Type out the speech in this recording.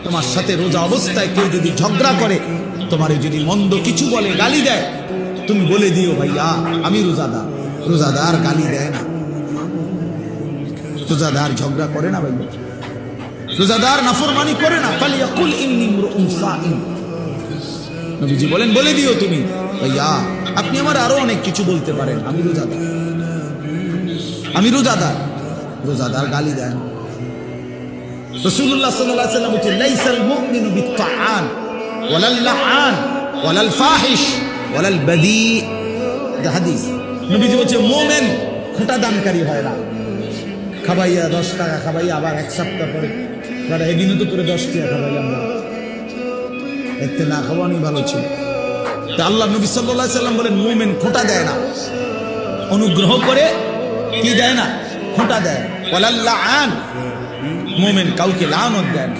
তোমার সাথে রোজা অবস্থায় কেউ যদি ঝগড়া করে, তোমারে যদি মন্দ কিছু বলে, গালি দেয়, তুমি বলে দিও ভাইয়া আমি রোজাদার। রোজাদার গালি দেয় না, রোজাদার ঝগড়া করে না ভাইয়া, রোজাদার নাফরমানি করে না। ফালিয়াকুল ইন্নী ইমরুউন সাইম। নবীজি বলেন বলে দিও তুমি ভাইয়া আপনি আমার আরো অনেক কিছু বলতে পারেন, আমি রোজাদার, আমি রোজাদার। রোজাদার গালি দেন। রাসূলুল্লাহ সাল্লাল্লাহু আলাইহি ওয়াসাল্লাম বলেন লাইসাল মুমিনু বিত্তাআন ওয়ালাল লাআন ওয়ালাল ফাহিশ ওয়ালাল বাদি। এটা হাদিস। নবীজি বলেন মুমিন খোঁটা দানকারী হয় না। খাবাইয়া 10 টাকা খাবাইয়া আবার এক সপ্তাহ পরে তারা এদিনও তো করে 10 টাকা খাবাই, আমরা এতে না খাওয়ানি ভালো ছিল। তা আল্লাহ নবী সাল্লাল্লাহু আলাইহি ওয়াসাল্লাম বলেন মুমিন খোঁটা দেয় না, অনুগ্রহ করে কি দেয় না, খোঁটা দেয়। ওয়ালাল লাআন, মুমিন কাউকে লানত দেয় না।